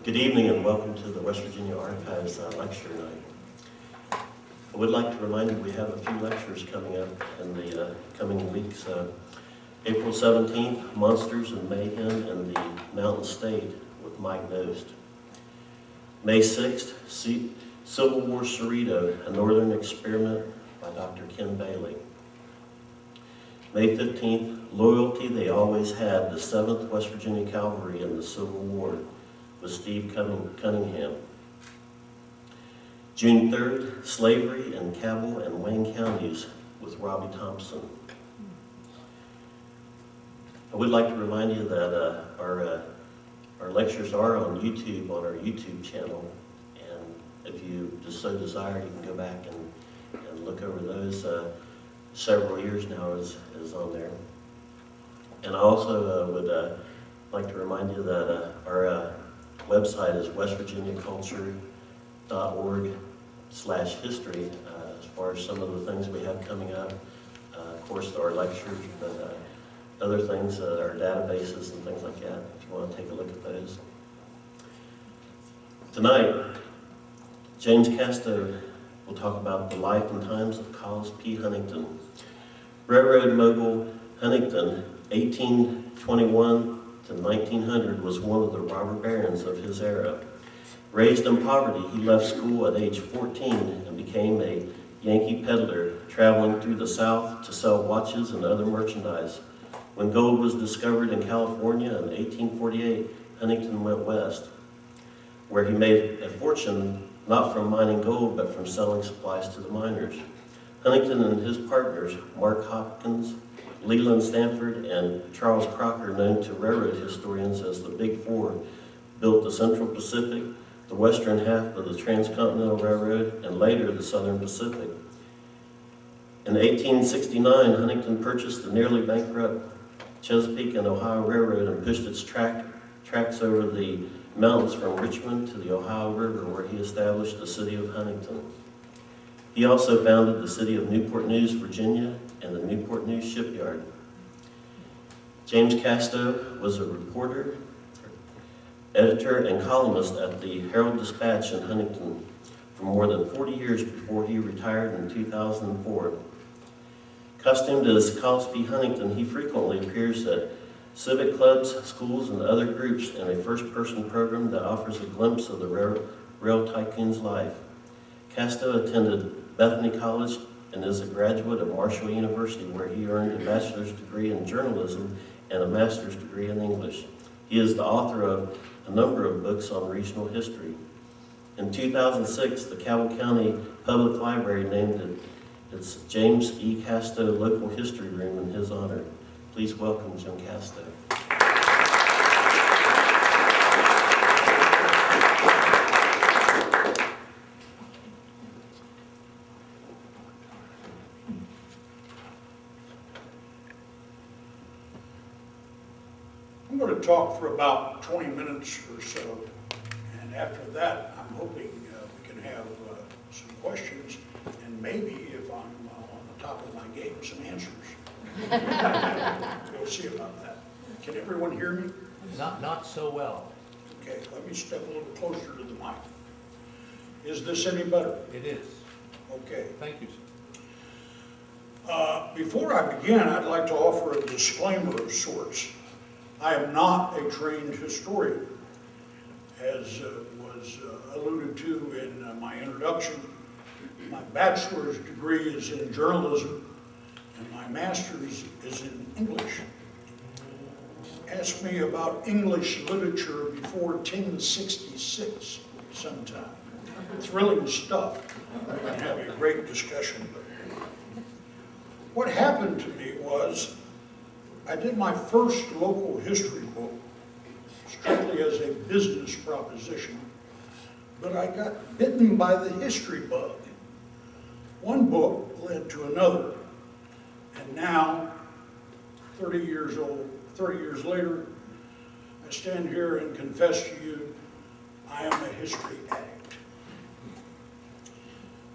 Good evening and welcome to the West Virginia Archives lecture night. I would like to remind you we have a few lectures coming up in the coming weeks. April 17th, Monsters and Mayhem in the Mountain State with Mike Nost. May 6th, Civil War Cerrito, a Northern Experiment by Dr. Ken Bailey. May 15th, Loyalty They Always Had, the 7th West Virginia Cavalry in the Civil War with Steve Cunningham. June 3rd, Slavery in Cabell and Wayne Counties with Robbie Thompson. I would like to remind you that our lectures are on YouTube, on our YouTube channel, and if you just so desire, you can go back and look over those. Several years now is on there. And I also would like to remind you that our website is westvirginiaculture.org/history as far as some of the things we have coming up. Of course, our lectures, but other things, our databases and things like that, if you want to take a look at those. Tonight, James Casto will talk about the life and times of Collis P. Huntington. Railroad mogul Huntington, 1821 to 1900, was one of the robber barons of his era. Raised in poverty, he left school at age 14 and became a Yankee peddler, traveling through the South to sell watches and other merchandise. When gold was discovered in California in 1848, Huntington went west, where he made a fortune not from mining gold, but from selling supplies to the miners. Huntington and his partners, Mark Hopkins, Leland Stanford, and Charles Crocker, known to railroad historians as the Big Four, built the Central Pacific, the western half of the Transcontinental Railroad, and later the Southern Pacific. In 1869, Huntington purchased the nearly bankrupt Chesapeake and Ohio Railroad and pushed its tracks over the mountains from Richmond to the Ohio River, where he established the city of Huntington. He also founded the city of Newport News, Virginia, and the Newport News Shipyard. James Casto was a reporter, editor, and columnist at the Herald-Dispatch in Huntington for more than 40 years before he retired in 2004. Costumed as Collis P. Huntington, he frequently appears at civic clubs, schools, and other groups in a first-person program that offers a glimpse of the rail tycoon's life. Casto attended Bethany College and is a graduate of Marshall University, where he earned a bachelor's degree in journalism and a master's degree in English. He is the author of a number of books on regional history. In 2006, the Cabell County Public Library named it its James E. Casto Local History Room in his honor. Please welcome Jim Casto. I'm going to talk for about 20 minutes or so, and after that, I'm hoping we can have some questions, and maybe, if I'm on the top of my game, some answers. We'll see about that. Can everyone hear me? Not so well. Okay, let me step a little closer to the mic. Is this any better? It is. Okay. Thank you, sir. Before I begin, I'd like to offer a disclaimer of sorts. I am not a trained historian. As was alluded to in my introduction, my bachelor's degree is in journalism and my master's is in English. Ask me about English literature before 1066 sometime. Thrilling stuff. We can have a great discussion. What happened to me was I did my first local history book strictly as a business proposition, but I got bitten by the history bug. One book led to another, and now, 30 years later, I stand here and confess to you, I am a history addict.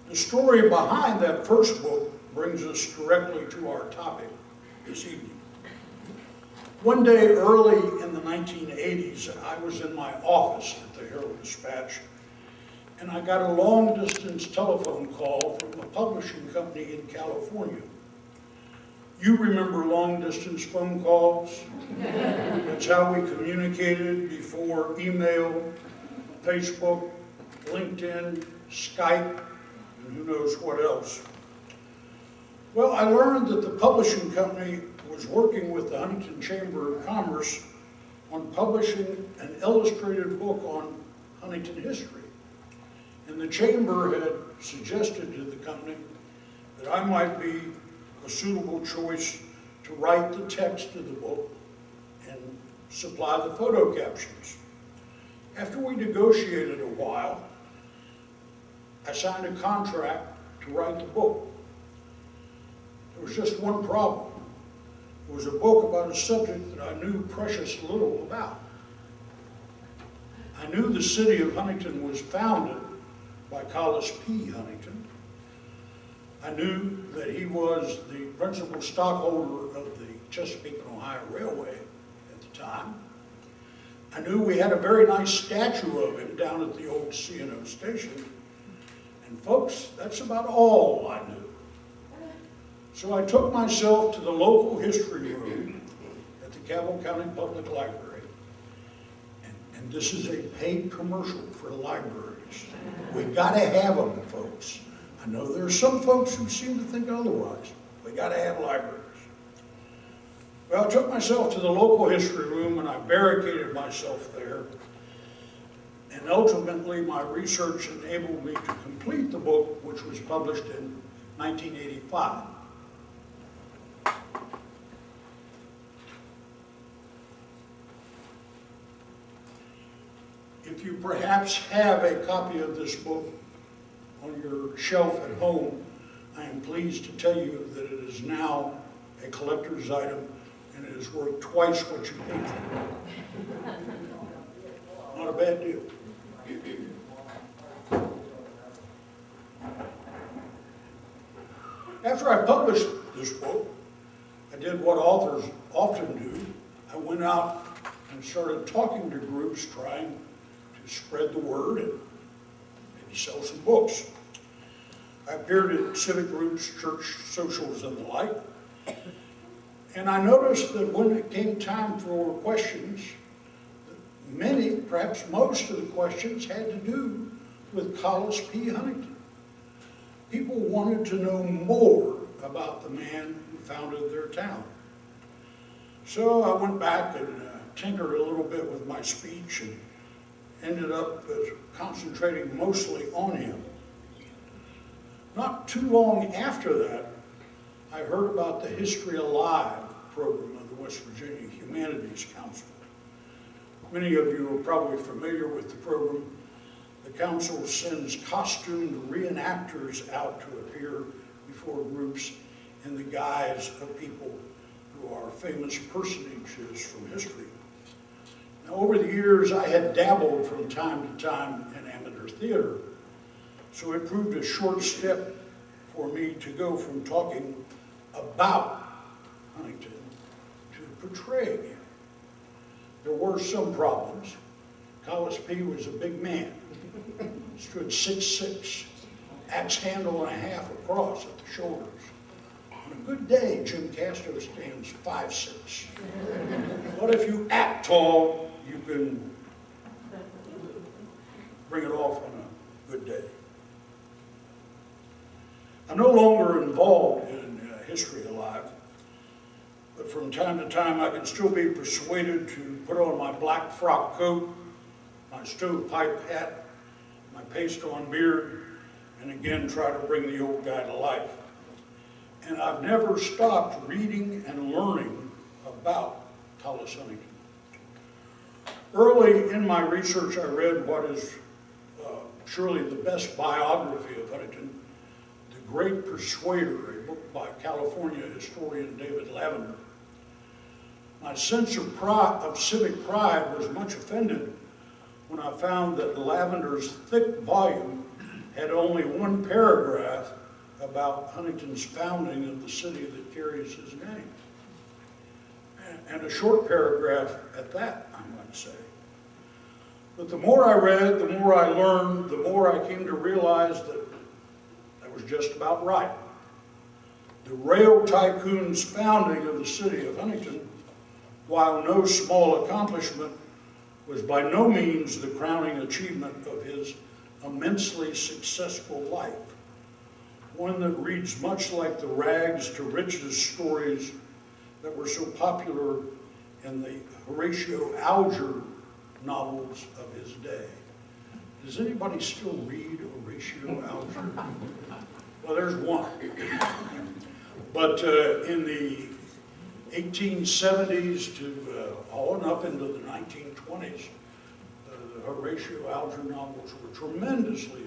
The story behind that first book brings us directly to our topic this evening. One day early in the 1980s, I was in my office at the Herald-Dispatch, and I got a long-distance telephone call from a publishing company in California. You remember long-distance phone calls? That's how we communicated before email, Facebook, LinkedIn, Skype, and who knows what else. Well, I learned that the publishing company was working with the Huntington Chamber of Commerce on publishing an illustrated book on Huntington history. And the Chamber had suggested to the company that I might be a suitable choice to write the text of the book and supply the photo captions. After we negotiated a while, I signed a contract to write the book. There was just one problem. It was a book about a subject that I knew precious little about. I knew the city of Huntington was founded by Collis P. Huntington. I knew that he was the principal stockholder of the Chesapeake and Ohio Railway at the time. I knew we had a very nice statue of him down at the old C&O station. And folks, that's about all I knew. So I took myself to the local history room at the Cabell County Public Library. And this is a paid commercial for libraries. We gotta have them, folks. I know there are some folks who seem to think otherwise. We gotta have libraries. Well, I took myself to the local history room and I barricaded myself there. And ultimately, my research enabled me to complete the book, which was published in 1985. If you perhaps have a copy of this book on your shelf at home, I am pleased to tell you that it is now a collector's item and it is worth twice what you paid for it. Not a bad deal. After I published this book, I did what authors often do. I went out and started talking to groups trying to spread the word and maybe sell some books. I appeared at civic groups, church socials, and the like. And I noticed that when it came time for questions, many, perhaps most of the questions had to do with Collis P. Huntington. People wanted to know more about the man who founded their town. So I went back and tinkered a little bit with my speech and ended up concentrating mostly on him. Not too long after that, I heard about the History Alive program of the West Virginia Humanities Council. Many of you are probably familiar with the program. The council sends costumed reenactors out to appear before groups in the guise of people who are famous personages from history. Now, over the years, I had dabbled from time to time in amateur theater, so it proved a short step for me to go from talking about Huntington to portraying him. There were some problems. Collis P. was a big man, stood 6'6", axe handle and a half across at the shoulders. On a good day, Jim Casto stands 5'6". But if you act tall, you can bring it off on a good day. I'm no longer involved in History Alive, but from time to time I can still be persuaded to put on my black frock coat, my stovepipe hat, my paste-on beard, and again try to bring the old guy to life. And I've never stopped reading and learning about Collis Huntington. Early in my research, I read what is surely the best biography of Huntington, The Great Persuader, a book by California historian David Lavender. My sense of civic pride was much offended when I found that Lavender's thick volume had only one paragraph about Huntington's founding of the city that carries his name. and a short paragraph at that, I might say. But the more I read, the more I learned, the more I came to realize that I was just about right. The rail tycoon's founding of the city of Huntington, while no small accomplishment, was by no means the crowning achievement of his immensely successful life. One that reads much like the rags to riches stories that were so popular in the Horatio Alger novels of his day. Does anybody still read Horatio Alger? Well, there's one. But in the 1870s to on up into the 1920s, the Horatio Alger novels were tremendously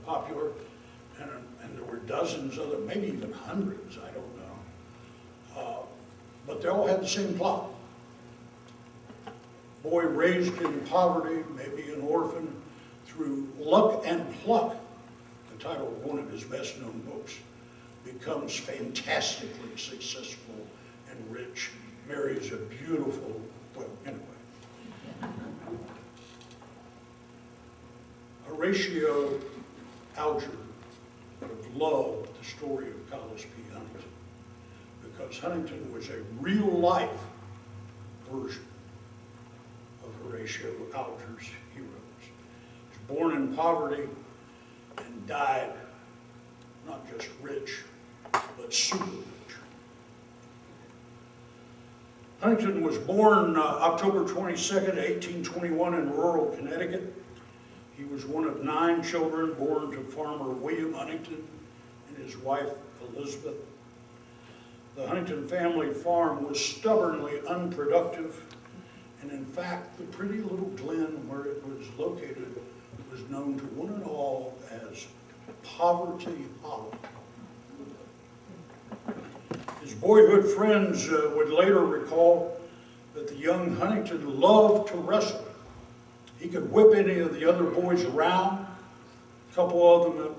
popular, and there were dozens of them, maybe even hundreds, I don't know. But they all had the same plot. Boy raised in poverty, maybe an orphan, through luck and pluck, the title of one of his best-known books, becomes fantastically successful and rich, marries a beautiful, well, anyway. Horatio Alger would have loved the story of Collis P. Huntington, because Huntington was a real-life version of Horatio Alger's heroes. He was born in poverty and died not just rich, but super rich. Huntington was born October 22nd, 1821 in rural Connecticut. He was one of 9 children born to farmer William Huntington and his wife Elizabeth. The Huntington family farm was stubbornly unproductive, and in fact, the pretty little glen where it was located was known to one and all as Poverty Hollow. His boyhood friends would later recall that the young Huntington loved to wrestle. He could whip any of the other boys around, a couple of them at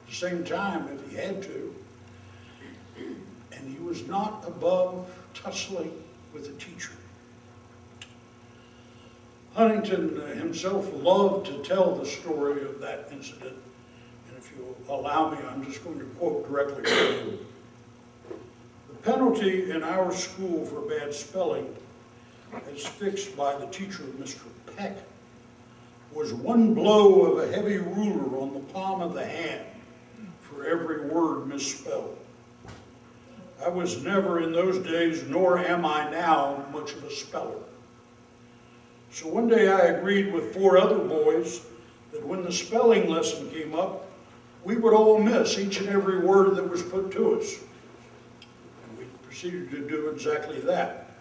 the same time if he had to. And he was not above tussling with a teacher. Huntington himself loved to tell the story of that incident. And if you'll allow me, I'm just going to quote directly from him. The penalty in our school for bad spelling, as fixed by the teacher, Mr. Peck, was 1 blow of a heavy ruler on the palm of the hand for every word misspelled. I was never in those days, nor am I now, much of a speller. So one day I agreed with 4 other boys that when the spelling lesson came up, we would all miss each and every word that was put to us. And we proceeded to do exactly that.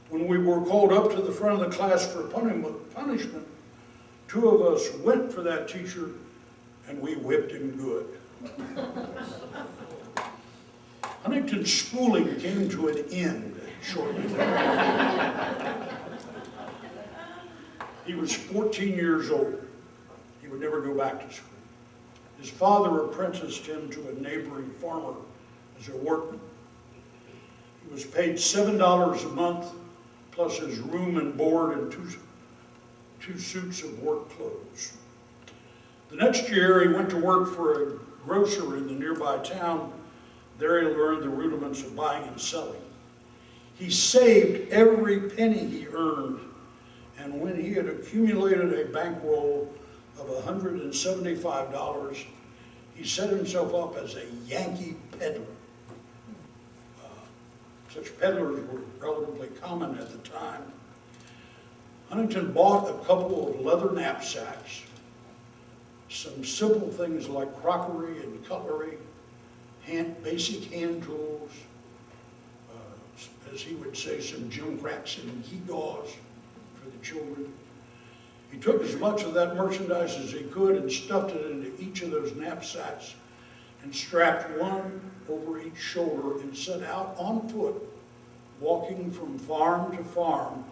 When we were called up to the front of the class for punishment, 2 of us went for that teacher, and we whipped him good. Huntington's schooling came to an end shortly thereafter. He was 14 years old. He would never go back to school. His father apprenticed him to a neighboring farmer as a workman. He was paid $7 a month, plus his room and board and two suits of work clothes. The next year, he went to work for a grocer in the nearby town. There he learned the rudiments of buying and selling. He saved every penny he earned, and when he had accumulated a bankroll of $175, he set himself up as a Yankee peddler. Such peddlers were relatively common at the time. Huntington bought a couple of leather knapsacks, some simple things like crockery and cutlery, basic hand tools, as he would say, some gimcracks and gewgaws for the children. He took as much of that merchandise as he could and stuffed it into each of those knapsacks and strapped one over each shoulder and set out on foot, walking from farm to farm,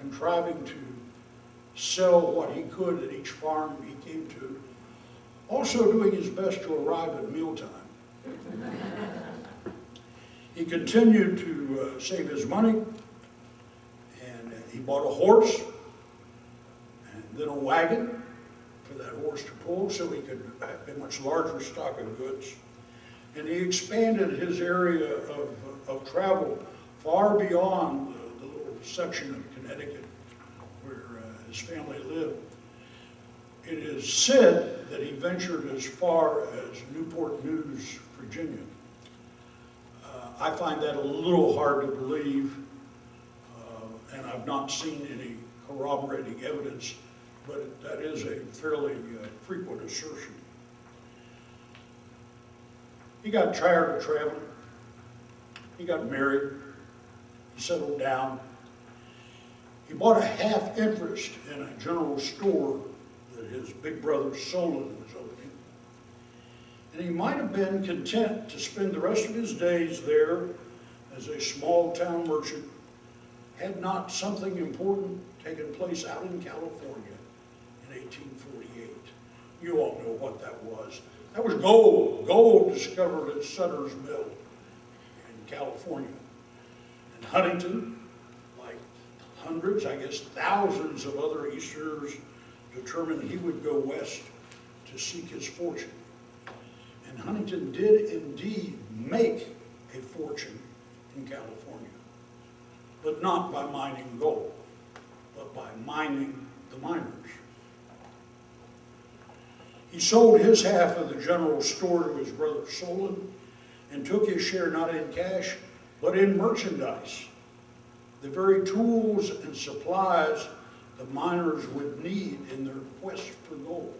contriving to sell what he could at each farm he came to, also doing his best to arrive at mealtime. He continued to save his money, and he bought a horse and then a wagon for that horse to pull so he could have a much larger stock of goods. And he expanded his area of travel far beyond the little section of Connecticut where his family lived. It is said that he ventured as far as Newport News, Virginia. I find that a little hard to believe, and I've not seen any corroborating evidence, but that is a fairly frequent assertion. He got tired of traveling. He got married. He settled down. He bought a half interest in a general store that his big brother Solon was opening. And he might have been content to spend the rest of his days there as a small town merchant had not something important taken place out in California in 1848. You all know what that was. That was gold. Gold discovered at Sutter's Mill in California. And Huntington, like hundreds, I guess thousands of other Easterners, determined he would go west to seek his fortune. And Huntington did indeed make a fortune in California, but not by mining gold, but by mining the miners. He sold his half of the general store to his brother Solon and took his share not in cash, but in merchandise, the very tools and supplies the miners would need in their quest for gold.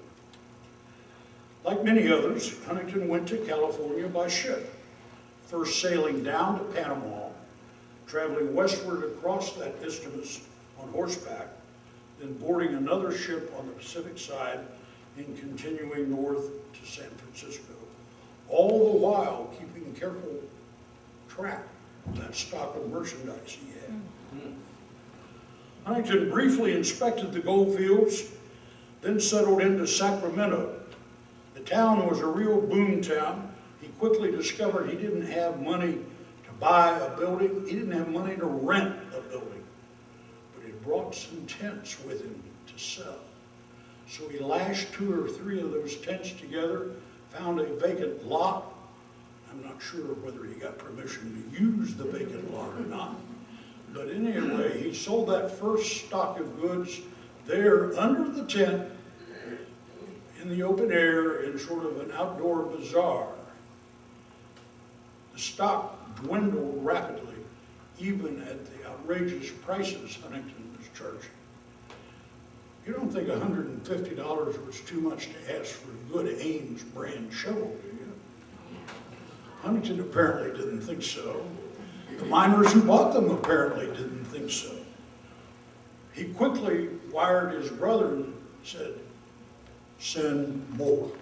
Like many others, Huntington went to California by ship, first sailing down to Panama, traveling westward across that isthmus on horseback, then boarding another ship on the Pacific side and continuing north to San Francisco, all the while keeping careful track of that stock of merchandise he had. Huntington briefly inspected the gold fields, then settled into Sacramento. The town was a real boom town. He quickly discovered he didn't have money to buy a building. He didn't have money to rent a building, but he brought some tents with him to sell. So he lashed 2 or 3 of those tents together, found a vacant lot. I'm not sure whether he got permission to use the vacant lot or not. But anyway, he sold that first stock of goods there under the tent in the open air in sort of an outdoor bazaar. The stock dwindled rapidly, even at the outrageous prices Huntington was charging. You don't think $150 was too much to ask for a good Ames brand shovel, do you? Huntington apparently didn't think so. The miners who bought them apparently didn't think so. He quickly wired his brother and said, "Send more."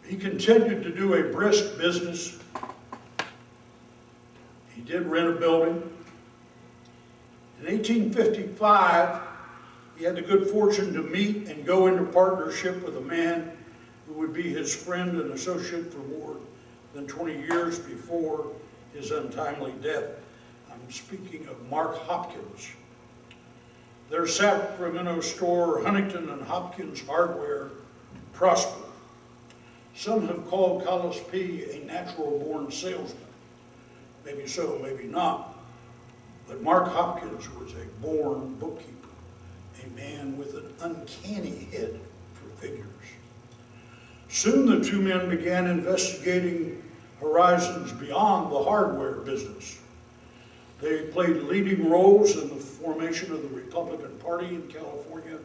He continued to do a brisk business. He did rent a building. In 1855, he had the good fortune to meet and go into partnership with a man who would be his friend and associate for more than 20 years before his untimely death. I'm speaking of Mark Hopkins. Their Sacramento store, Huntington and Hopkins Hardware, prospered. Some have called Collis P a natural-born salesman. Maybe so, maybe not. But Mark Hopkins was a born bookkeeper, a man with an uncanny head for figures. Soon the two men began investigating horizons beyond the hardware business. They played leading roles in the formation of the Republican Party in California,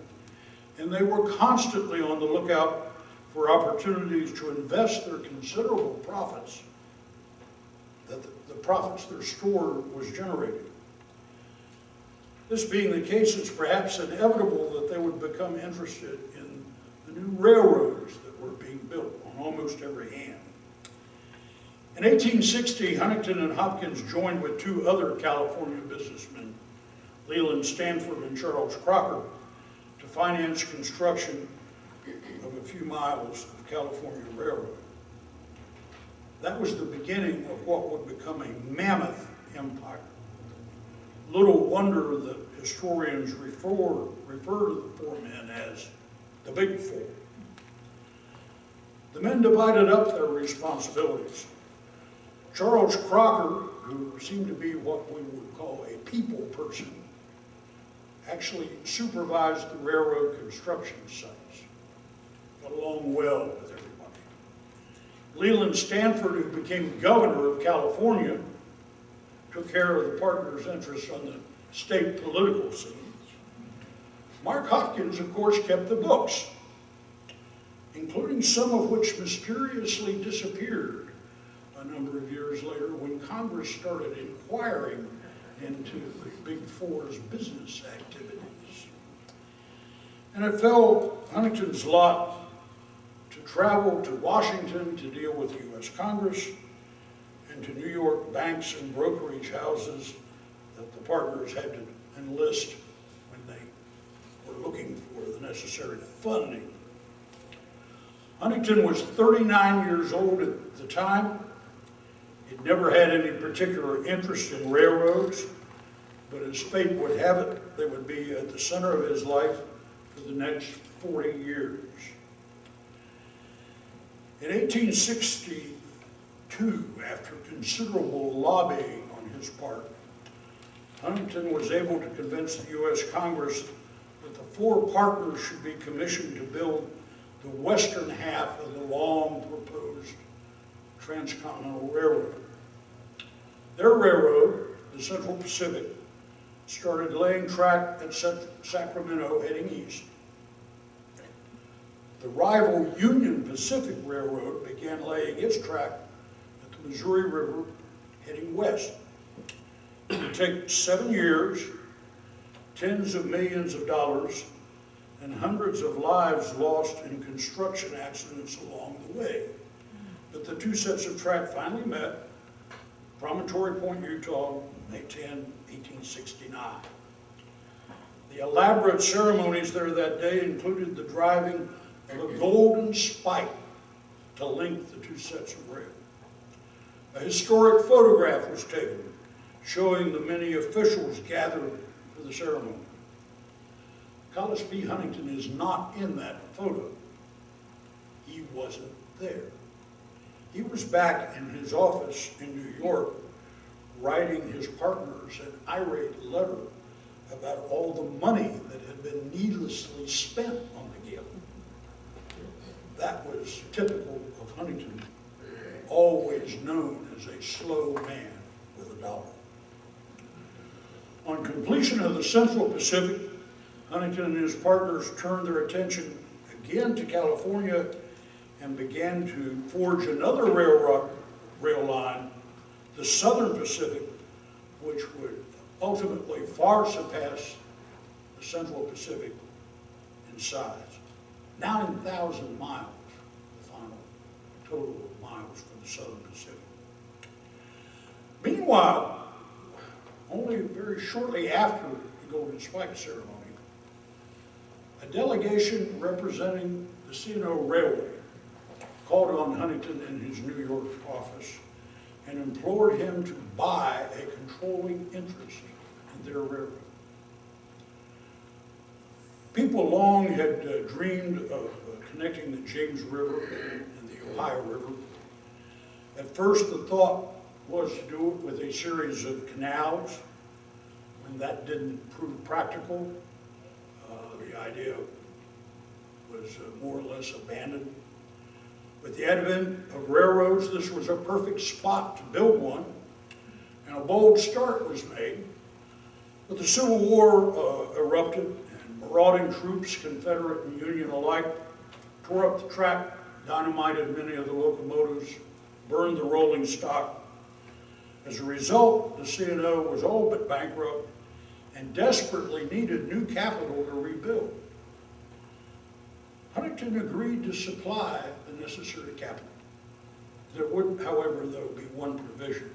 and they were constantly on the lookout for opportunities to invest their considerable profits, the profits their store was generating. This being the case, it's perhaps inevitable that they would become interested in the new railroads that were being built on almost every hand. In 1860, Huntington and Hopkins joined with 2 other California businessmen, Leland Stanford and Charles Crocker, to finance construction of a few miles of California Railroad. That was the beginning of what would become a mammoth empire. Little wonder that historians refer to the four men as the Big Four. The men divided up their responsibilities. Charles Crocker, who seemed to be what we would call a people person, actually supervised the railroad construction sites. Got along well with everybody. Leland Stanford, who became governor of California, took care of the partners' interests on the state political scene. Mark Hopkins, of course, kept the books, including some of which mysteriously disappeared a number of years later when Congress started inquiring into the Big Four's business activities. And it fell Huntington's lot to travel to Washington to deal with the U.S. Congress and to New York banks and brokerage houses that the partners had to enlist when they were looking for the necessary funding. Huntington was 39 years old at the time. He'd never had any particular interest in railroads, but as fate would have it, they would be at the center of his life for the next 40 years. In 1862, after considerable lobbying on his part, Huntington was able to convince the U.S. Congress that the four partners should be commissioned to build the western half of the long proposed transcontinental railroad. Their railroad, the Central Pacific, started laying track at Sacramento heading east. The rival Union Pacific Railroad began laying its track at the Missouri River heading west. It would take 7 years, tens of millions of dollars, and hundreds of lives lost in construction accidents along the way. But the two sets of track finally met, Promontory Point, Utah, May 10, 1869. The elaborate ceremonies there that day included the driving of a golden spike to link the two sets of rail. A historic photograph was taken showing the many officials gathered for the ceremony. Collis P. Huntington is not in that photo. He wasn't there. He was back in his office in New York writing his partners an irate letter about all the money that had been needlessly spent on the gala. That was typical of Huntington, always known as a slow man with a dollar. On completion of the Central Pacific, Huntington and his partners turned their attention again to California and began to forge another rail line, the Southern Pacific, which would ultimately far surpass the Central Pacific in size. 9,000 miles, the final total of miles for the Southern Pacific. Meanwhile, only very shortly after the Golden Spike ceremony, a delegation representing the C&O Railway called on Huntington in his New York office and implored him to buy a controlling interest in their railroad. People long had dreamed of connecting the James River and the Ohio River. At first, the thought was to do it with a series of canals. When that didn't prove practical, the idea was more or less abandoned. With the advent of railroads, this was a perfect spot to build one, and a bold start was made. But the Civil War erupted, and marauding troops, Confederate and Union alike, tore up the track, dynamited many of the locomotives, burned the rolling stock. As a result, the C&O was all but bankrupt and desperately needed new capital to rebuild. Huntington agreed to supply the necessary capital. There would, however, though, be one provision.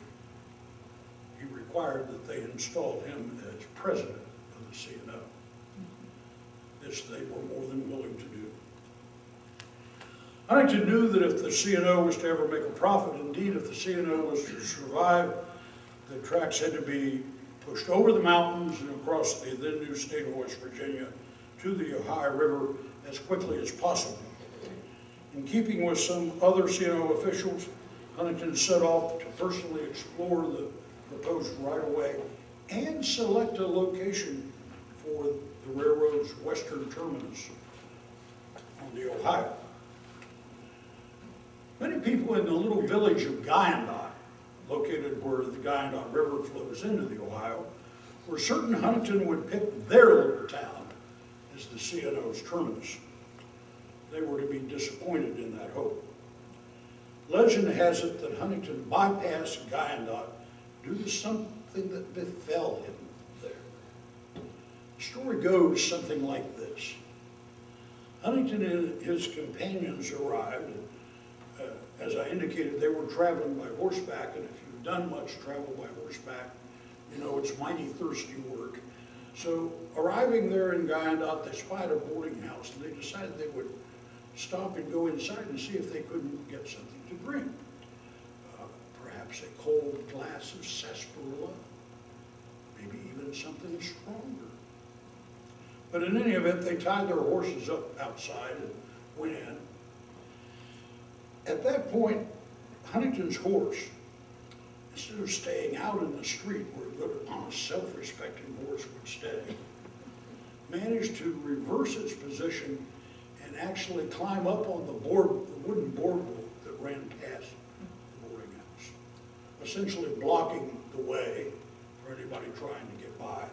He required that they install him as president of the C&O. This they were more than willing to do. Huntington knew that if the C&O was to ever make a profit, indeed if the C&O was to survive, the tracks had to be pushed over the mountains and across the then new state of West Virginia to the Ohio River as quickly as possible. In keeping with some other C&O officials, Huntington set off to personally explore the proposed right-of-way and select a location for the railroad's western terminus on the Ohio. Many people in the little village of Guyandotte, located where the Guyandotte River flows into the Ohio, were certain Huntington would pick their little town as the C&O's terminus. They were to be disappointed in that hope. Legend has it that Huntington bypassed Guyandotte due to something that befell him there. The story goes something like this. Huntington and his companions arrived, and as I indicated, they were traveling by horseback, and if you've done much travel by horseback, you know it's mighty thirsty work. So arriving there in Guyandotte, they spied a boarding house, and they decided they would stop and go inside and see if they couldn't get something to drink. Perhaps a cold glass of sarsaparilla, maybe even something stronger. But in any event, they tied their horses up outside and went in. At that point, Huntington's horse, instead of staying out in the street where a good, honest, self-respecting horse would stay, managed to reverse its position and actually climb up on the wooden boardwalk that ran past the boarding house, essentially blocking the way for anybody trying to get by.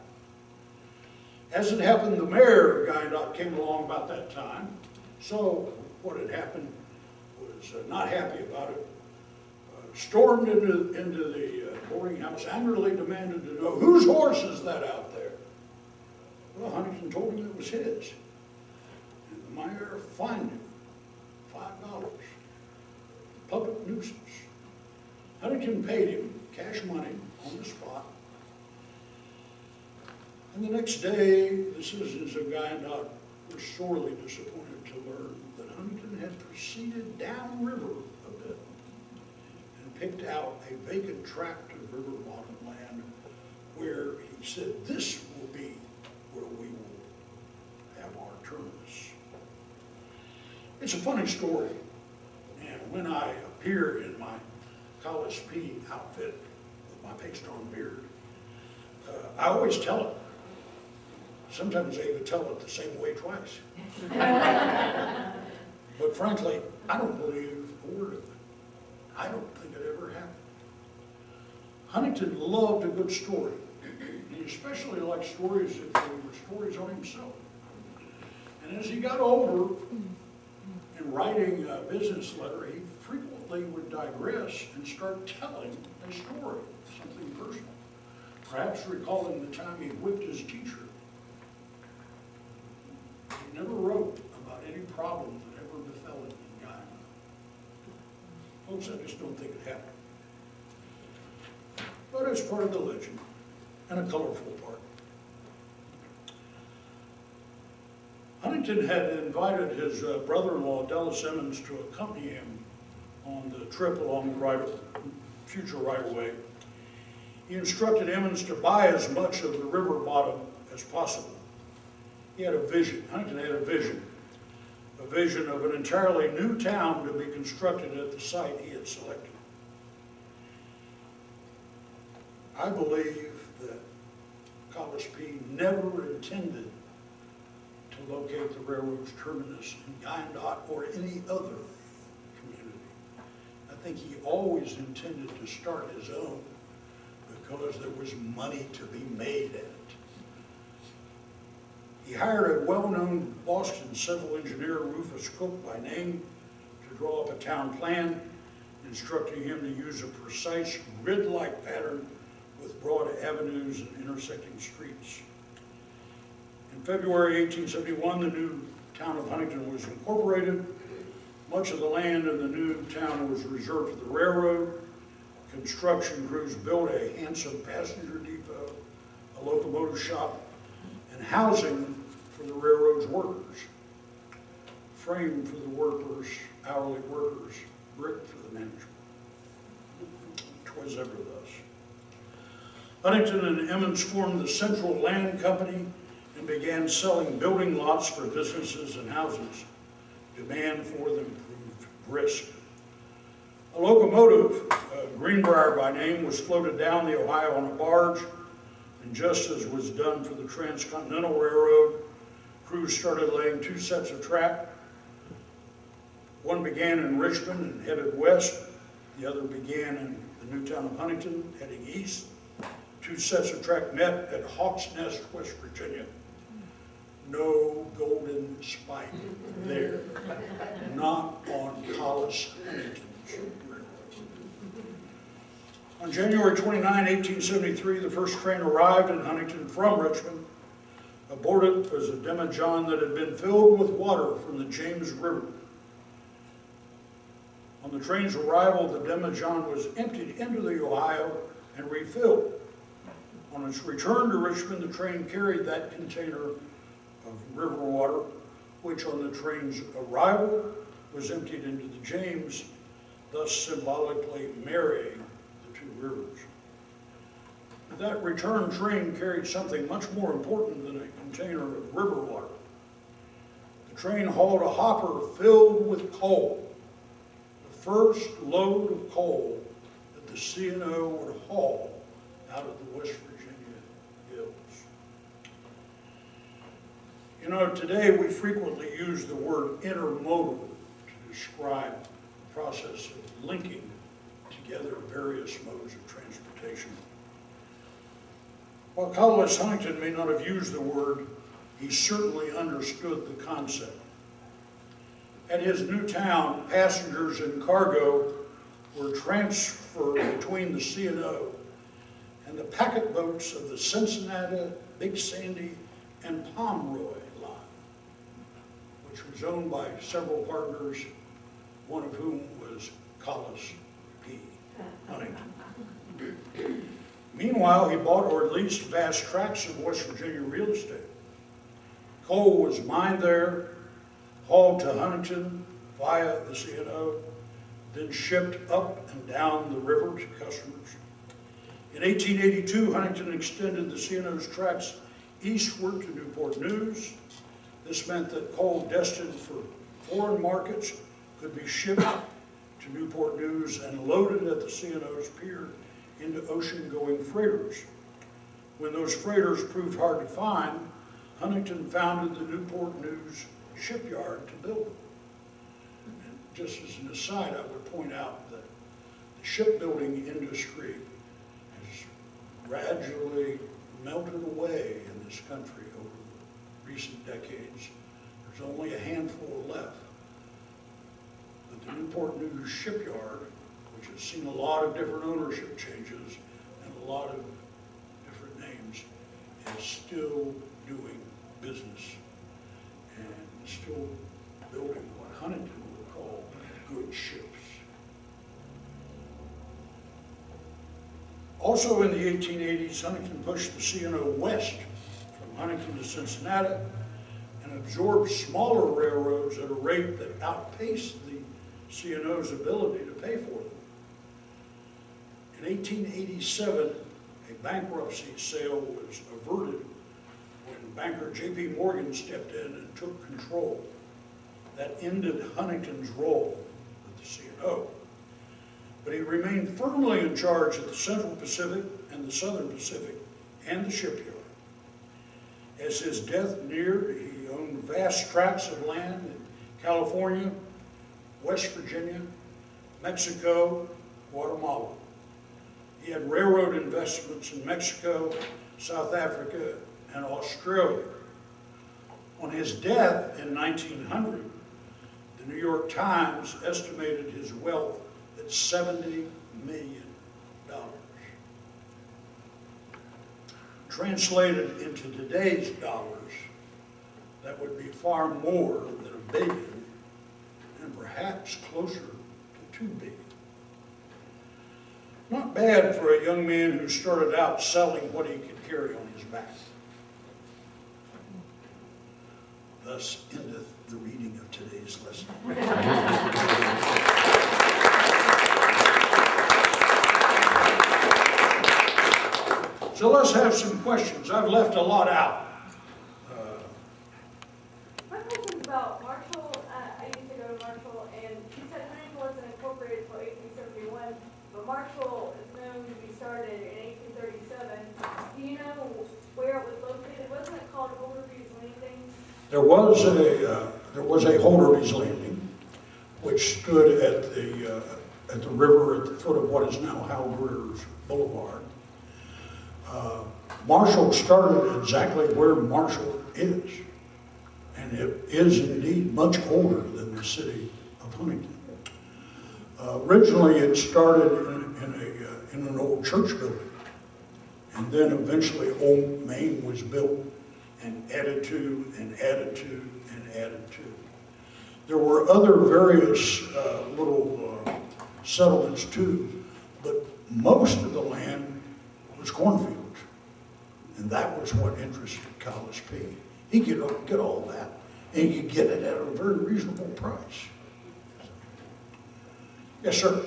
As it happened, the mayor of Guyandotte came along about that time, so what had happened was not happy about it, stormed into the boarding house, angrily demanded to know, whose horse is that out there? Well, Huntington told him it was his. And the mayor fined him $5, public nuisance. Huntington paid him cash money on the spot. And the next day, the citizens of Guyandotte were sorely disappointed to learn that Huntington had proceeded downriver a bit and picked out a vacant tract of river bottom land where he said, this will be where we will have our terminus. It's a funny story, and when I appear in my Collis P outfit with my paste-on beard, I always tell it. Sometimes I even tell it the same way twice. But frankly, I don't believe a word of it. I don't think it ever happened. Huntington loved a good story. He especially liked stories if they were stories on himself. And as he got older, in writing a business letter, he frequently would digress and start telling a story, something personal. Perhaps recalling the time he whipped his teacher. He never wrote about any problems that ever befell him in Guyana. Folks, I just don't think it happened. But it's part of the legend, and a colorful part. Huntington had invited his brother-in-law, Dallas Emmons, to accompany him on the trip along the future right-of-way. He instructed Emmons to buy as much of the river bottom as possible. He had a vision. Huntington had a vision of an entirely new town to be constructed at the site he had selected. I believe that Collis P never intended to locate the railroad's terminus in Guyandotte or any other community. I think he always intended to start his own because there was money to be made at it. He hired a well-known Boston civil engineer, Rufus Cook by name, to draw up a town plan, instructing him to use a precise grid-like pattern with broad avenues and intersecting streets. In February 1871, the new town of Huntington was incorporated. Much of the land in the new town was reserved for the railroad. Construction crews built a handsome passenger depot, a locomotive shop, and housing for the railroad's workers. Framed for the workers hourly workers brick for the management. 'Twas ever thus. Huntington and Emmons formed the Central Land Company and began selling building lots for businesses and houses. Demand for them proved brisk. A locomotive, Greenbrier by name, was floated down the Ohio on a barge, and just as was done for the Transcontinental Railroad, crews started laying 2 sets of track. One began in Richmond and headed west. The other began in the new town of Huntington, heading east. 2 sets of track met at Hawks Nest, West Virginia. No golden spike there, not on Collis Huntington's railroad. On January 29, 1873, the first train arrived in Huntington from Richmond. Aboard it was a demijohn that had been filled with water from the James River. On the train's arrival, the demijohn was emptied into the Ohio and refilled. On its return to Richmond, the train carried that container of river water, which on the train's arrival was emptied into the James, thus symbolically marrying the 2 rivers. That return train carried something much more important than a container of river water. The train hauled a hopper filled with coal, the first load of coal that the C&O would haul out of the West Virginia hills. You know, today we frequently use the word intermodal to describe the process of linking together various modes of transportation. While Collis Huntington may not have used the word, he certainly understood the concept. At his new town, passengers and cargo were transferred between the C&O and the packet boats of the Cincinnati, Big Sandy, and Pomeroy line, which was owned by several partners, one of whom was Collis P. Huntington. Meanwhile, he bought or leased vast tracts of West Virginia real estate. Coal was mined there, hauled to Huntington via the C&O, then shipped up and down the river to customers. In 1882, Huntington extended the C&O's tracts eastward to Newport News. This meant that coal destined for foreign markets could be shipped to Newport News and loaded at the C&O's pier into ocean-going freighters. When those freighters proved hard to find, Huntington founded the Newport News shipyard to build them. And just as an aside, I would point out that the shipbuilding industry has gradually melted away in this country over the recent decades. There's only a handful left. But the Newport News shipyard, which has seen a lot of different ownership changes and a lot of different names, is still doing business and still building what Huntington would call good ships. Also in the 1880s, Huntington pushed the C&O west from Huntington to Cincinnati and absorbed smaller railroads at a rate that outpaced the C&O's ability to pay for them. In 1887, a bankruptcy sale was averted when banker J.P. Morgan stepped in and took control. That ended Huntington's role with the C&O. But he remained firmly in charge of the Central Pacific and the Southern Pacific and the shipyard. As his death neared, he owned vast tracts of land in California, West Virginia, Mexico, Guatemala. He had railroad investments in Mexico, South Africa, and Australia. On his death in 1900, the New York Times estimated his wealth at $70 million. Translated into today's dollars, that would be far more than $1 billion and perhaps closer to $2 billion. Not bad for a young man who started out selling what he could carry on his back. thus endeth the reading of today's lesson. So let's have some questions. I've left a lot out. My question's about Marshall. I used to go to Marshall, and he said Huntington wasn't incorporated until 1871, but Marshall is known to be started in 1837. Do you know where it was located? Wasn't it called Holderby's Landing? There was a Holderby's Landing, which stood at the river at the foot of what is now Hal Greer's Boulevard. Marshall started exactly where Marshall is, and it is indeed much older than the city of Huntington. Originally, it started in an old church building, and then eventually Old Main was built and added to and added to and added to. There were other various little settlements too, but most of the land was cornfields. And that was what interested Collis P. He could get all that, and he could get it at a very reasonable price. Yes, sir.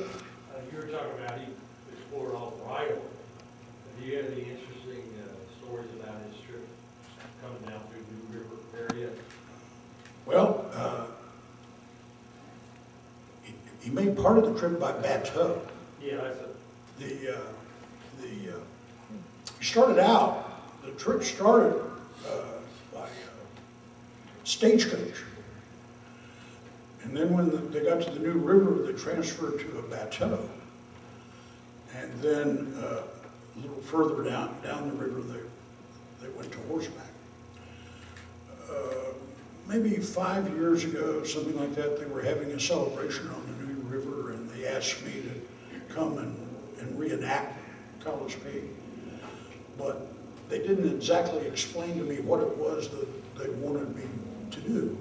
You were talking about he explored all of Iowa. Do you have any interesting stories about his trip coming down through the New River area? Well, he made part of the trip by bateau. Yeah, that's a... He started out, the trip started by stagecoach. And then when they got to the New River, they transferred to a bateau. And then a little further down the river, they went to horseback. Maybe 5 years ago, something like that, they were having a celebration on the New River, and they asked me to come and reenact Collis P. But they didn't exactly explain to me what it was that they wanted me to do.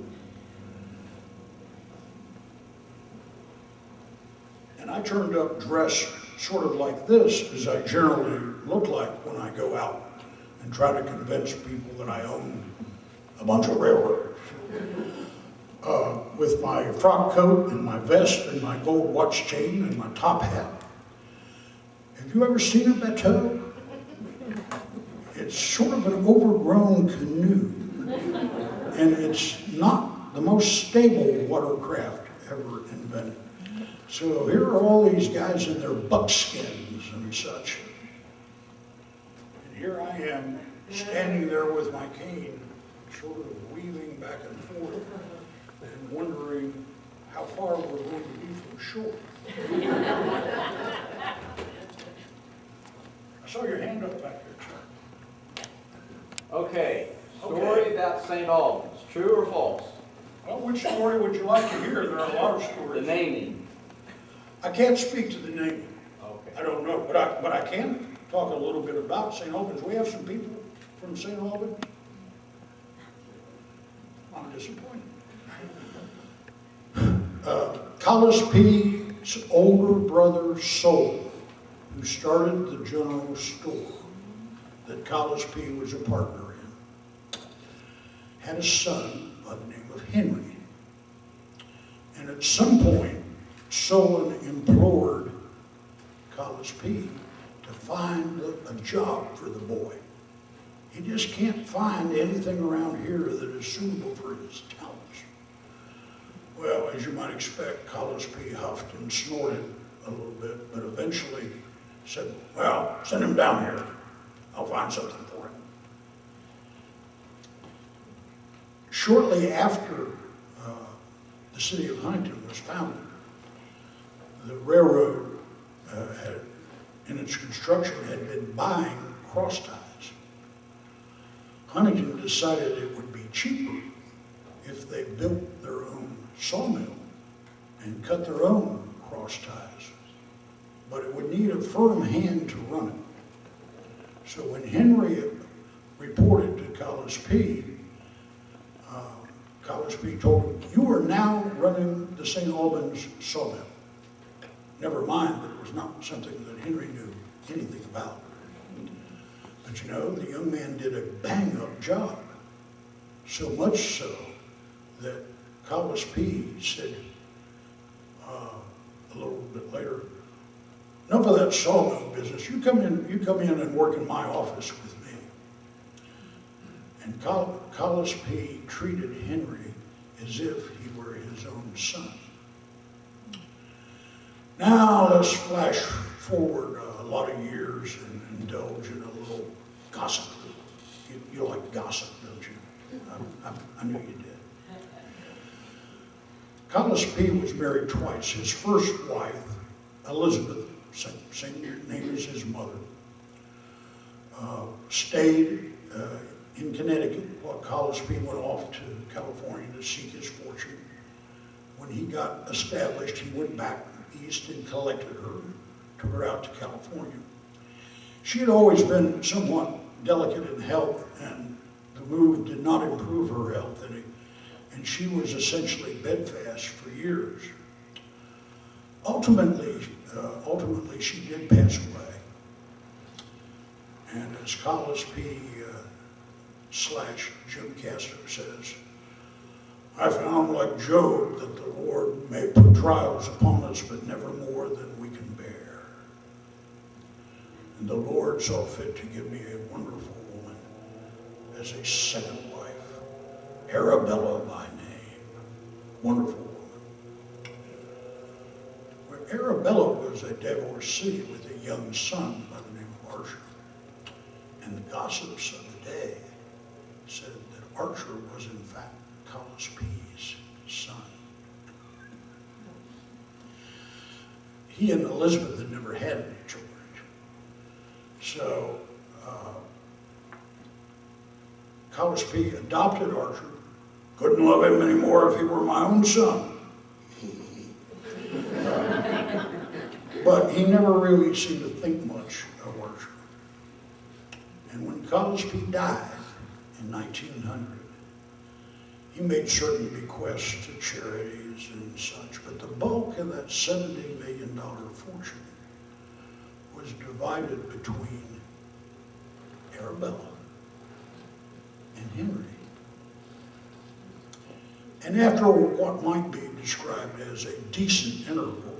And I turned up dressed sort of like this, as I generally look like when I go out and try to convince people that I own a bunch of railroads. With my frock coat and my vest and my gold watch chain and my top hat. Have you ever seen a bateau? It's sort of an overgrown canoe, and it's not the most stable watercraft ever invented. So here are all these guys in their buckskins and such. And here I am standing there with my cane, sort of weaving back and forth and wondering how far we're going to be from shore. I saw your hand up back there, Chuck. Okay, story Okay. about St. Albans, true or false? Well, which story would you like to hear? There are a lot of The stories. naming. I can't speak to the name. Okay. I don't know, but I can talk a little bit about St. Albans. We have some people from St. Albans. I'm disappointed. Collis P.'s older brother, Sol, who started the general store that Collis P. was a partner in, had a son by the name of Henry. And at some point, Solon implored Collis P. to find a job for the boy. He just can't find anything around here that is suitable for his talents. Well, as you might expect, Collis P. huffed and snorted a little bit, but eventually said, well, send him down here. I'll find something for him. Shortly after the city of Huntington was founded, the railroad in its construction had been buying cross ties. Huntington decided it would be cheaper if they built their own sawmill and cut their own cross ties. But it would need a firm hand to run it. So when Henry reported to Collis P., Collis P. told him, you are now running the St. Albans sawmill. Never mind that it was not something that Henry knew anything about. But you know, the young man did a bang-up job. So much so that Collis P said a little bit later, enough of that sawmill business. You come in and work in my office with me. And Collis P treated Henry as if he were his own son. Now let's flash forward a lot of years and indulge in a little gossip. You like gossip, don't you? I knew you did. Collis P was married twice. His first wife, Elizabeth, same name as his mother, stayed in Connecticut while Collis P went off to California to seek his fortune. When he got established, he went back east and collected her, took her out to California. She had always been somewhat delicate in health, and the move did not improve her health any, and she was essentially bedfast for years. Ultimately, she did pass away. And as Collis P / Jim Casto says, I found, like Job, that the Lord may put trials upon us, but never more than we can bear. And the Lord saw fit to give me a wonderful woman as a second wife, Arabella by name. Wonderful woman. Well, Arabella was a divorcee with a young son by the name of Archer. And the gossips of the day said that Archer was in fact Collis P's son. He and Elizabeth had never had any children. So Collis P adopted Archer. Couldn't love him anymore if he were my own son. But he never really seemed to think much of Archer. And when Collis P died in 1900, he made certain bequests to charities and such, but the bulk of that $70 million fortune was divided between Arabella and Henry. And after what might be described as a decent interval,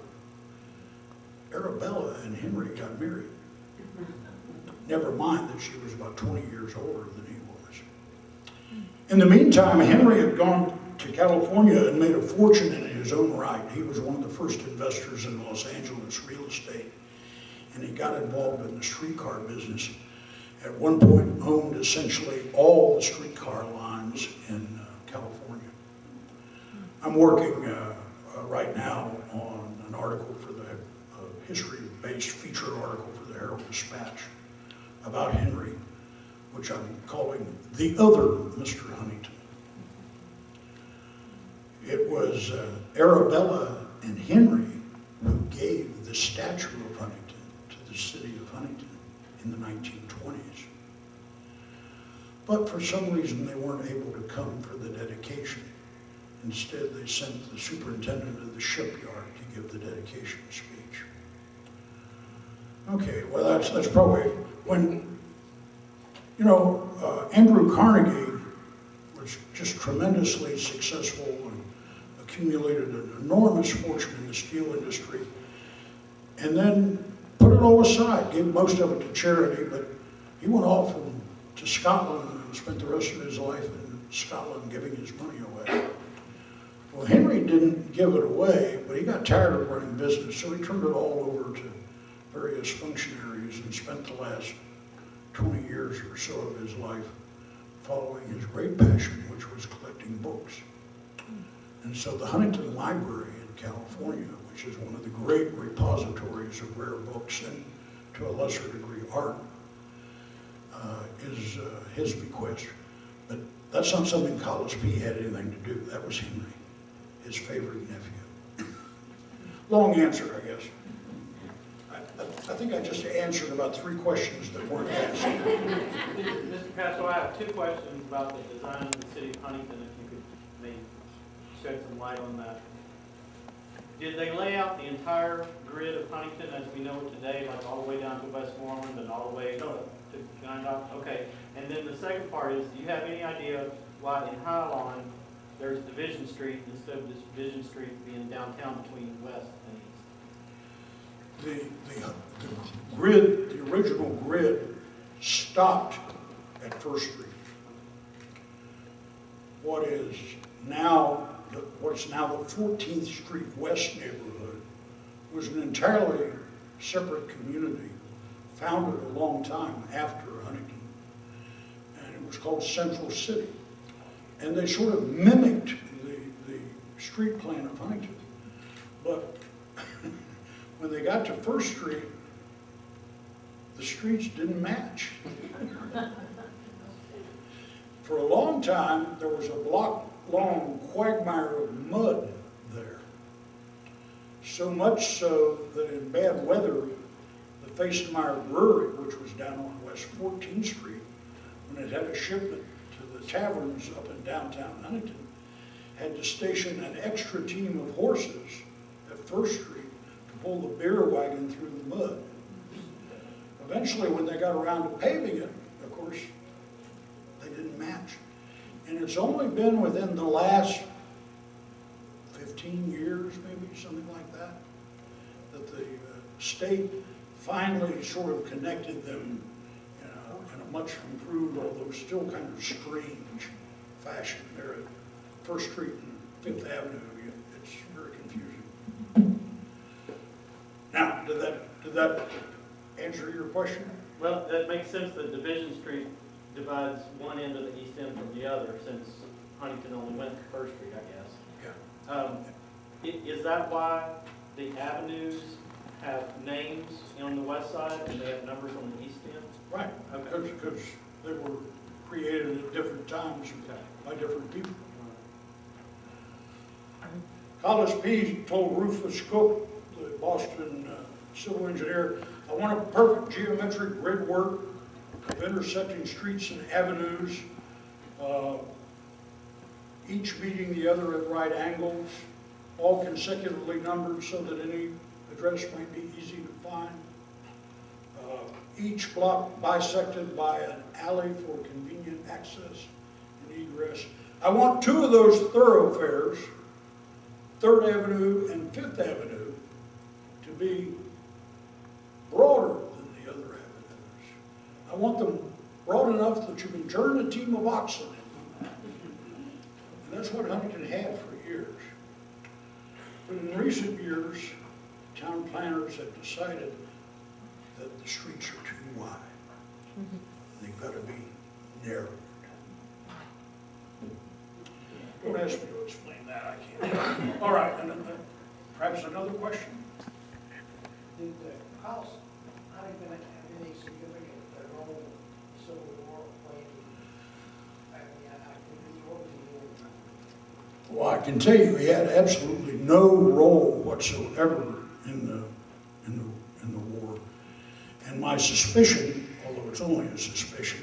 Arabella and Henry got married. Never mind that she was about 20 years older than he was. In the meantime, Henry had gone to California and made a fortune in his own right. He was one of the first investors in Los Angeles real estate, and he got involved in the streetcar business. At one point, owned essentially all the streetcar lines in California. I'm working right now on an article for the history-based feature article for the Herald-Dispatch about Henry, which I'm calling The Other Mr. Huntington. It was Arabella and Henry who gave the statue of Huntington to the city of Huntington in the 1920s. But for some reason, they weren't able to come for the dedication. Instead, they sent the superintendent of the shipyard to give the dedication speech. Okay, well, that's probably when, you know, Andrew Carnegie was just tremendously successful and accumulated an enormous fortune in the steel industry, and then put it all aside, gave most of it to charity, but he went off to Scotland and spent the rest of his life in Scotland giving his money away. Well, Henry didn't give it away, but he got tired of running business, so he turned it all over to various functionaries and spent the last 20 years or so of his life following his great passion, which was collecting books. And so the Huntington Library in California, which is one of the great repositories of rare books and to a lesser degree art, is his bequest. But that's not something Collis P had anything to do. That was Henry, his favorite nephew. Long answer, I guess. I think I just answered about 3 questions that weren't asked. Mr. Casto, I have 2 questions about the design of the city of Huntington, if you could maybe shed some light on that. Did they lay out the entire grid of Huntington as we know it today, like all the way down to Westmoreland and all the way to Guyandotte? Okay. And then the second part is, do you have any idea why in Highline there's Division Street instead of this Division Street being downtown between west and east. The grid, the original grid stopped at First Street. What's now the 14th Street West neighborhood was an entirely separate community founded a long time after Huntington. And it was called Central City. And they sort of mimicked the street plan of Huntington. But when they got to First Street, the streets didn't match. For a long time, there was a block-long quagmire of mud there. So much so that in bad weather, the Fastenmeyer Brewery, which was down on West 14th Street, when it had a shipment to the taverns up in downtown Huntington, had to station an extra team of horses at First Street to pull the beer wagon through the mud. Eventually, when they got around to paving it, of course, they didn't match. And it's only been within the last 15 years, maybe, something like that, that the state finally sort of connected them in a much improved, although still kind of strange fashion. There at First Street and Fifth Avenue, it's very confusing. Now, did that answer your question? Well, that makes sense that Division Street divides one end of the east end from the other, since Huntington only went to First Street, I guess. Yeah. Is that why the avenues have names on the west side and they have numbers on the east end? Right, Okay. because they were created at different times by different people. Collis P told Rufus Cook, the Boston civil engineer, "I want a perfect geometric grid work of intersecting streets and avenues, each meeting the other at right angles, all consecutively numbered so that any address might be easy to find. Each block bisected by an alley for convenient access and egress. I want two of those thoroughfares, 3rd Avenue and 5th Avenue, to be broader than the other avenues. I want them broad enough that you can turn a team of oxen in them." And that's what Huntington had for years. But in recent years, town planners have decided that the streets are too wide. They've got to be narrowed. Don't ask me to explain that, I can't. All right, and perhaps another question? Did the house Huntington have any significant role in the Civil War playing activity or the war? Well, I can tell you he had absolutely no role whatsoever in the war. And my suspicion, although it's only a suspicion,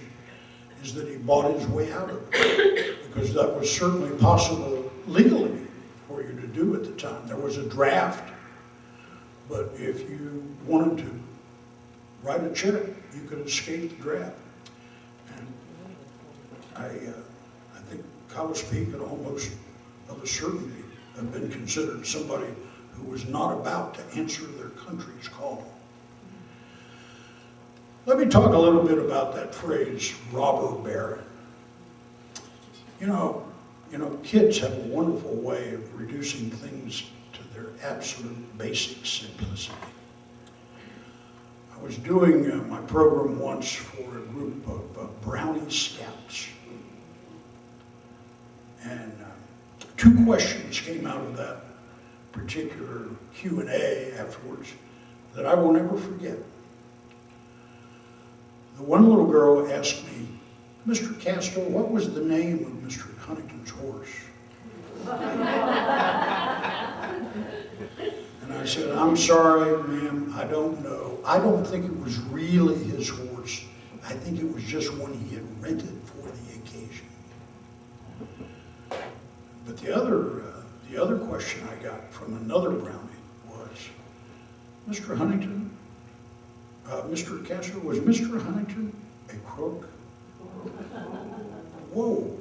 is that he bought his way out of it, because that was certainly possible legally for you to do at the time. There was a draft, but if you wanted to write a check, you could escape the draft. And I think Collis P could almost of a certainty have been considered somebody who was not about to answer their country's call. Let me talk a little bit about that phrase, robber baron. You know, kids have a wonderful way of reducing things to their absolute basic simplicity. I was doing my program once for a group of Brownie Scouts. And 2 questions came out of that particular Q&A afterwards that I will never forget. The one little girl asked me, "Mr. Casto, what was the name of Mr. Huntington's horse?" And I said, "I'm sorry, ma'am, I don't know. I don't think it was really his horse. I think it was just one he had rented for the occasion." But the other question I got from another Brownie was, "Mr. Huntington, Mr. Casto, was Mr. Huntington a crook?" Whoa,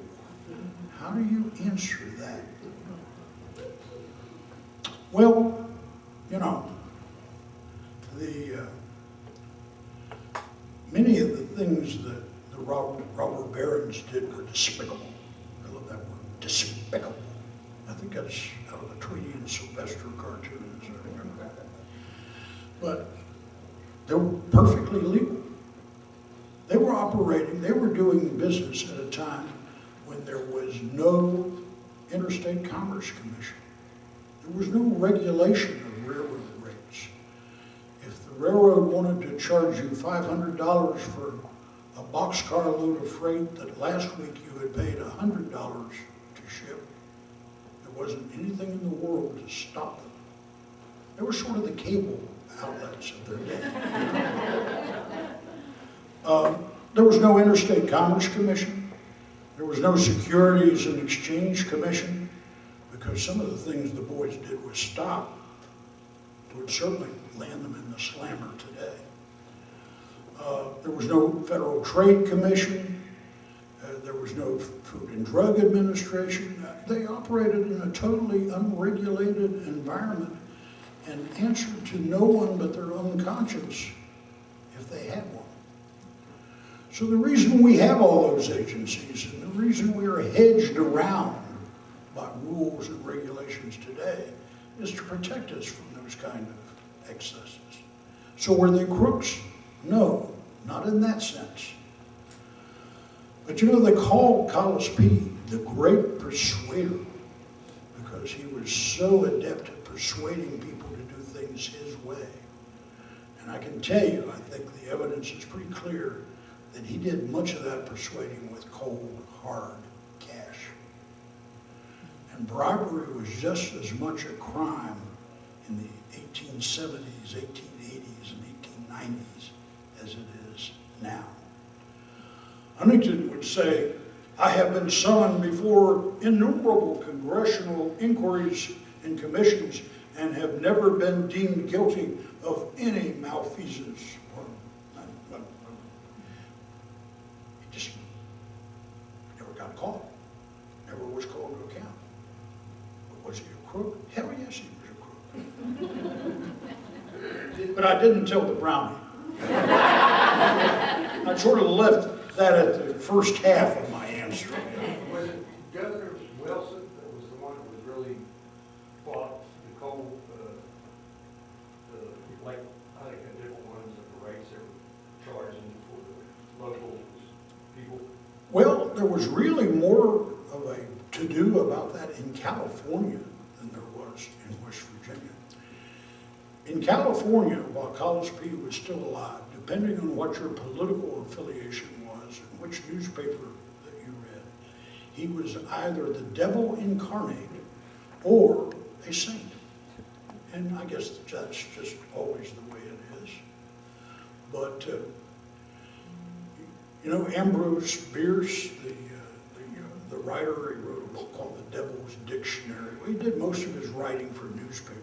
how do you answer that? Well, you know, many of the things that the robber barons did were despicable. I love that word, despicable. I think that's out of a Tweety and Sylvester cartoon, as I remember. But they were perfectly legal. They were operating, they were doing business at a time when there was no Interstate Commerce Commission. There was no regulation of railroad rates. If the railroad wanted to charge you $500 for a boxcar load of freight that last week you had paid $100 to ship, there wasn't anything in the world to stop them. They were sort of the cable outlets of their day. There was no Interstate Commerce Commission. There was no Securities and Exchange Commission, because some of the things the boys did was stop. It would certainly land them in the slammer today. There was no Federal Trade Commission. There was no Food and Drug Administration. They operated in a totally unregulated environment and answered to no one but their own conscience if they had one. So the reason we have all those agencies and the reason we are hedged around by rules and regulations today is to protect us from those kind of excesses. So were they crooks? No, not in that sense. But you know, they called Collis P the great persuader because he was so adept at persuading people to do things his way. And I can tell you, I think the evidence is pretty clear that he did much of that persuading with cold, hard cash. And bribery was just as much a crime in the 1870s, 1880s, and 1890s as it is now. Huntington would say, I have been summoned before innumerable congressional inquiries and commissions and have never been deemed guilty of any malfeasance. He just never got caught, never was called to account. But was he a crook? Hell yes, he was a crook. But I didn't tell the brownie. I sort of left that at the first half of my answer. Was it Governor Wilson that was the one that was really fought the coal, like, I think the different ones of the rates they were charging for the local people? Well, there was really more of a to-do about that in California than there was in West Virginia. In California, while Collis P was still alive, depending on what your political affiliation was and which newspaper that you read, he was either the devil incarnate or a saint. And I guess that's just always the way it is. But, you know, Ambrose Bierce, the writer, he wrote a book called The Devil's Dictionary. Well, he did most of his writing for newspapers.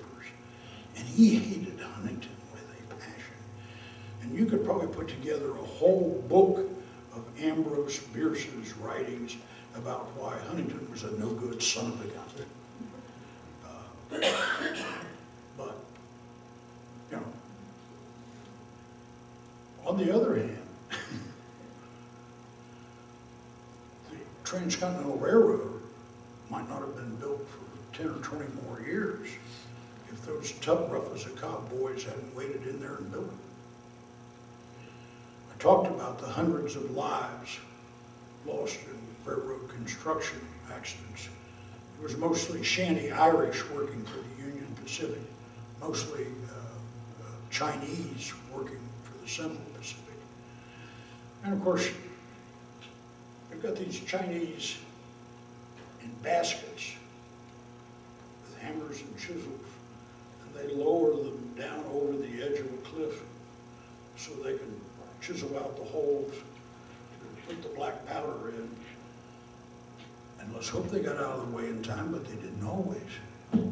And he hated Huntington with a passion. And you could probably put together a whole book of Ambrose Bierce's writings about why Huntington was a no-good son of a gun. But, you know, on the other hand, the Transcontinental Railroad might not have been built for 10 or 20 more years if those tough, rough-as-a-cob boys hadn't waited in there and built it. I talked about the hundreds of lives lost in railroad construction accidents. It was mostly shanty Irish working for the Union Pacific, mostly Chinese working for the Central Pacific. And of course, they've got these Chinese in baskets with hammers and chisels, and they lower them down over the edge of a cliff so they can chisel out the holes to put the black powder in. And let's hope they got out of the way in time, but they didn't always. Okay.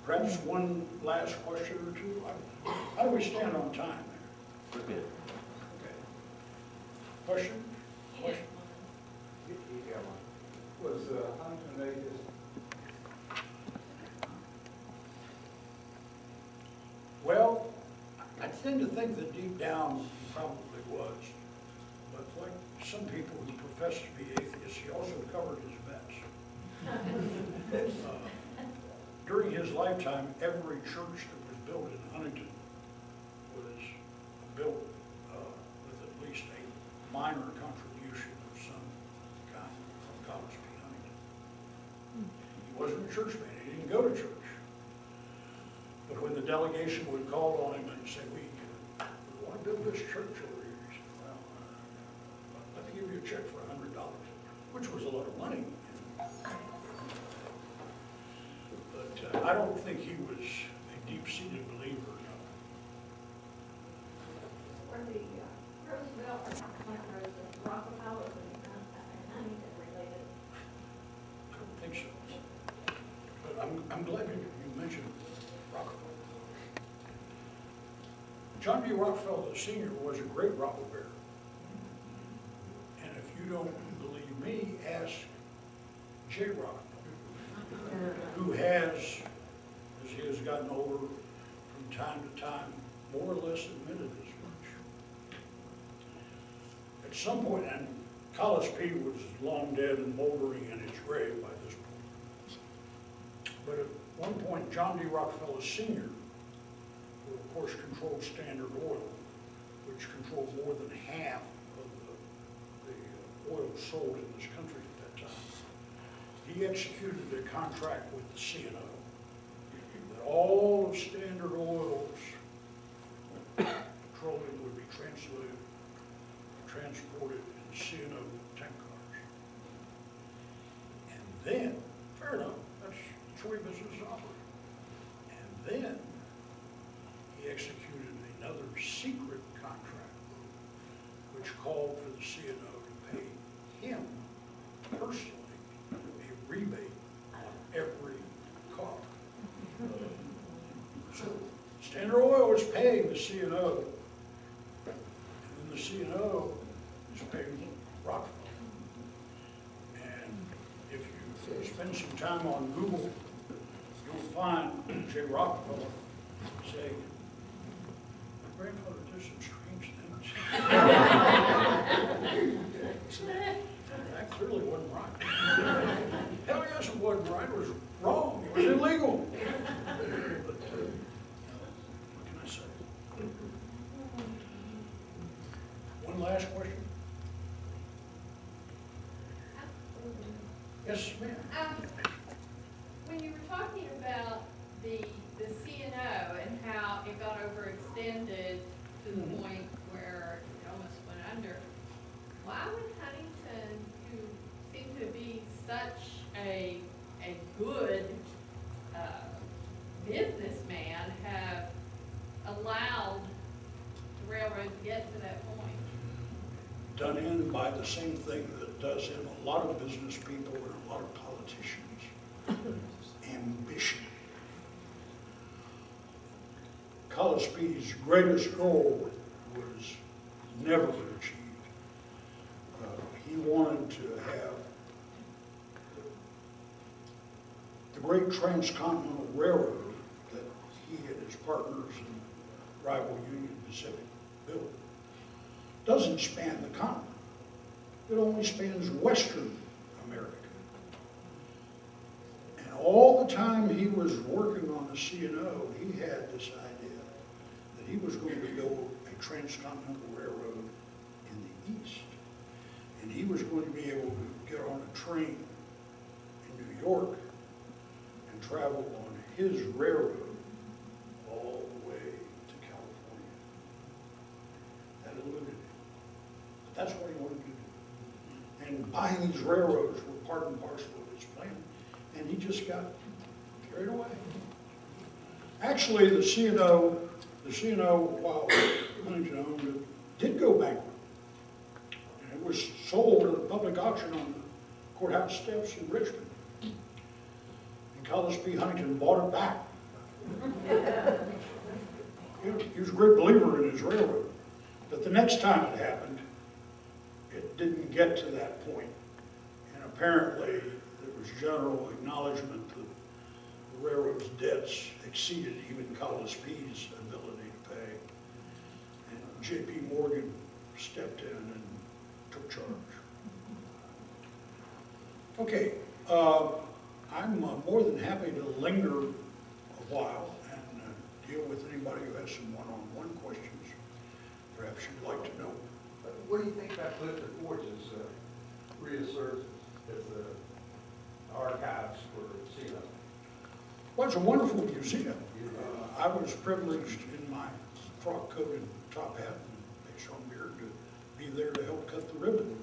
Perhaps one last question or two. How do we stand on time there? We're good. Okay. Question? Question? Was Huntington atheist? Well, I tend to think that deep down he probably was. But like some people who profess to be atheists, he also covered his bets. During his lifetime, every church that was built in Huntington was built with at least a minor contribution of some kind from Collis P. Huntington. He wasn't a church man, he didn't go to church. But when the delegation would call on him and say, we want to build this church over here, he said, well, let me give you a check for $100, which was a lot of money. But I don't think he was a deep-seated believer, no. Or the Roosevelt, like Rockefeller and Huntington related. I don't think so. But I'm glad you mentioned Rockefeller. John D. Rockefeller Sr. was a great robber baron. And if you don't believe me, ask J. Rockefeller, who has, as he has gotten older, from time to time, more or less admitted as much. At some point, and Collis P. was long dead and moldering in his grave by this point. But at one point, John D. Rockefeller Sr., who of course controlled Standard Oil, which controlled more than half of the oil sold in this country at that time, he executed a contract with the C&O that all of Standard Oil's petroleum would be transported in C&O tank cars. And then, fair enough, that's the way business operated. And then he executed another secret contract which called for the C&O to pay him personally a rebate on every car. So Standard Oil was paying the C&O, and then the C&O is paying Rockefeller. And if you spend some time on Google, you'll find J. Rockefeller say, my grandfather did some strange things. That clearly wasn't right. Hell yes, it wasn't right. It was wrong. It was illegal. But what can I say? One last question. Yes, ma'am. When you were talking about the C&O and how it got overextended to the point where it almost went under, why would Huntington, who seemed to be such a good businessman, have allowed the railroad to get to that point? Done in by the same thing that does in a lot of business people and a lot of politicians. Ambition. Collis P's greatest goal was never achieved. He wanted to have the great transcontinental railroad that he and his partners in the rival Union Pacific built. Doesn't span the continent. It only spans Western America. And all the time he was working on the C&O, he had this idea that he was going to build a transcontinental railroad in the East. And he was going to be able to get on a train in New York and travel on his railroad all the way to California. That eluded him. But that's what he wanted to do. And buying these railroads were part and parcel of his plan. And he just got carried away. Actually, the C&O, while Huntington owned it, did go bankrupt. And it was sold at a public auction on the courthouse steps in Richmond. And Collis P. Huntington bought it back. He was a great believer in his railroad. But the next time it happened, it didn't get to that point. And apparently, there was general acknowledgement that the railroad's debts exceeded even Collis P's ability to pay. And J.P. Morgan stepped in and took charge. Okay, I'm more than happy to linger a while and deal with anybody who has some one-on-one questions. Perhaps you'd like to know. What do you think about Clifton Forge's reassertions as the archives for CNO? Well, it's a wonderful museum. I was privileged in my frock coat and top hat and facial beard to be there to help cut the ribbon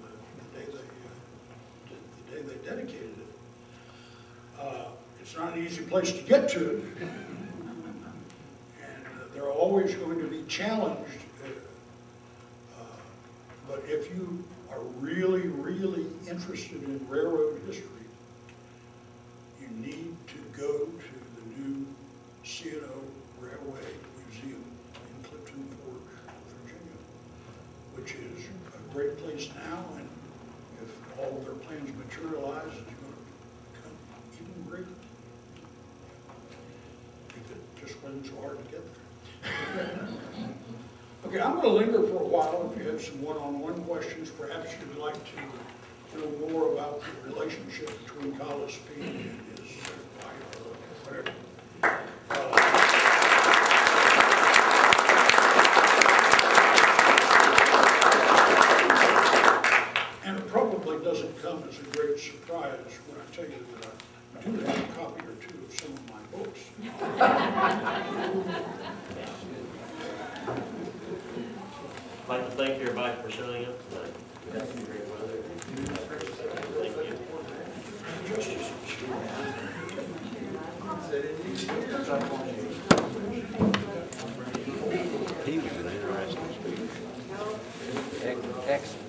the day they dedicated it. It's not an easy place to get to it, and they're always going to be challenged. But if you are really, really interested in railroad history, you need to go to the new C&O Railway Museum in Clifton Forge, Virginia, which is a great place now, and if all of their plans materialize, it's going to become even greater. If it just wasn't so hard to get there. Okay, I'm going to linger for a while. If you have some one-on-one questions, perhaps you'd like to know more about the relationship between Collis P and his wife or whatever. And it probably doesn't come as a great surprise when I tell you that I do have a copy or two of some of my books. I'd like to thank everybody for showing up tonight. Thank you. He was an interesting speaker. Excellent.